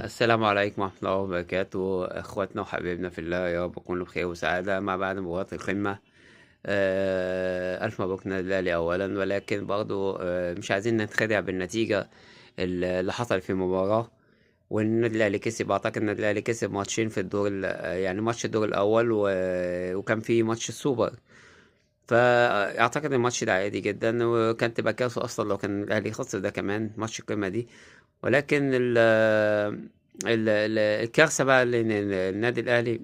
السلام عليكم ورحمة الله وبركاته، اخواتنا وحبايبنا في الله، يا رب تكونوا بخير وسعادة ما بعد مباراة القمة. ألف مبروك النادي الأهلي أولا، ولكن برضو مش عايزين نتخدع بالنتيجة اللي حصل في المباراة. والنادي الأهلي كسب، أعتقد النادي الأهلي كسب ماتشين في الدور يعني ماتش الدور الأول وكان في ماتش السوبر. فأعتقد الماتش ده عادي جدا، وكان تبقى كارثة أصلا لو كان الأهلي خسر ده كمان ماتش القمة دي. ولكن الكارثة بقى ان النادي الاهلي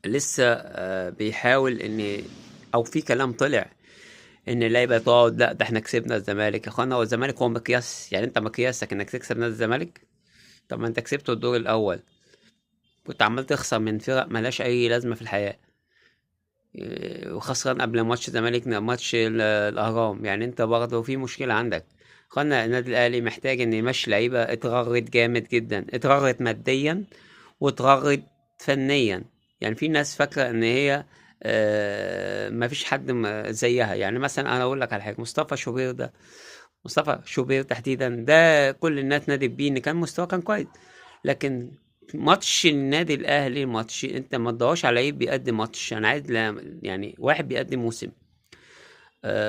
لسه بيحاول او في كلام طلع ان اللعيبه تقعد. لا، ده احنا كسبنا الزمالك يا اخوانا، هو الزمالك هو مقياس؟ يعني انت مقياسك انك تكسب نادي الزمالك؟ طب ما انت كسبته الدور الاول، كنت عمال تخسر من فرق ملهاش اي لازمه في الحياه. وخسران قبل ماتش الزمالك ماتش الاهرام. يعني انت برضه في مشكله عندك. اخوانا النادي الاهلي محتاج ان يمشي لعيبه اتغرت جامد جدا، اتغرت ماديا واتغرت فنيا. يعني في ناس فاكره ان هي مفيش حد زيها. يعني مثلا انا اقول لك على حاجه، مصطفى شوبير تحديدا، ده كل الناس نادت بيه ان كان مستواه كان كويس. لكن ماتش النادي الاهلي، ماتش انت ما تدورش على ايه بيقدم ماتش، انا عايز يعني واحد بيقدم موسم.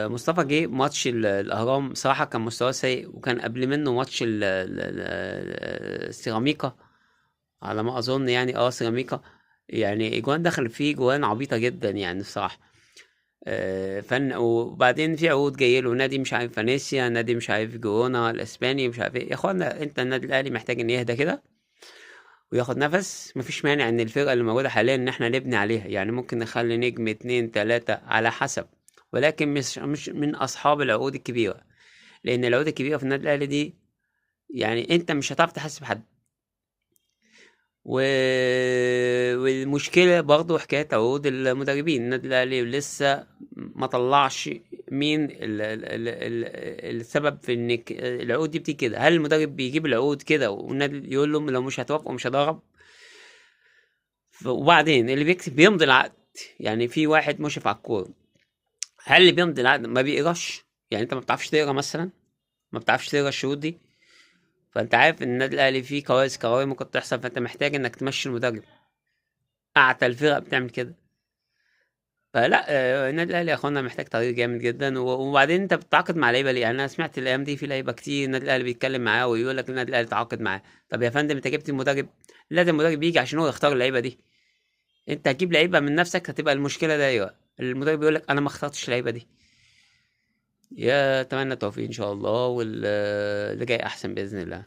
مصطفى جه ماتش الاهرام صراحه كان مستواه سيء، وكان قبل منه ماتش السيراميكا على ما اظن. يعني سيراميكا، يعني اجوان دخل فيه جوان عبيطه جدا يعني الصراحه. فن. وبعدين في عقود جاي له نادي مش عارف فانيسيا، نادي مش عارف جورونا الاسباني، مش عارف ايه. يا اخوانا انت النادي الاهلي محتاج ان يهدى كده وياخد نفس. مفيش مانع ان الفرقه اللي موجوده حاليا ان احنا نبني عليها، يعني ممكن نخلي نجم اتنين تلاته على حسب، ولكن مش من اصحاب العقود الكبيره. لان العقود الكبيره في النادي الاهلي دي يعني انت مش هتعرف تحاسب حد. و... والمشكلة برضو حكاية عقود المدربين. النادي الأهلي لسه ما طلعش مين السبب في ان العقود دي بتيجي كده. هل المدرب بيجيب العقود كده والنادي يقول لهم لو مش هتوافقوا مش هدرب؟ وبعدين اللي بيكتب بيمضي العقد. يعني في واحد مشرف على الكورة، هل اللي بيمضي العقد ما بيقراش؟ يعني انت ما بتعرفش تقرا مثلا؟ ما بتعرفش تقرا الشروط دي؟ فانت عارف ان النادي الاهلي فيه كوارث كوارث ممكن تحصل، فانت محتاج انك تمشي المدرب. اعتى الفرق بتعمل كده. فلا، النادي الاهلي يا اخوانا محتاج تغيير جامد جدا. وبعدين انت بتتعاقد مع لعيبه ليه؟ يعني انا سمعت الايام دي في لعيبه كتير النادي الاهلي بيتكلم معاه ويقول لك النادي الاهلي تعاقد معاه. طب يا فندم انت جبت المدرب، لازم المدرب يجي عشان هو يختار اللعيبه دي. انت هتجيب لعيبه من نفسك هتبقى المشكله دايره، المدرب يقول لك انا ما اخترتش اللعيبه دي. يا اتمنى التوفيق ان شاء الله، واللي جاي احسن باذن الله.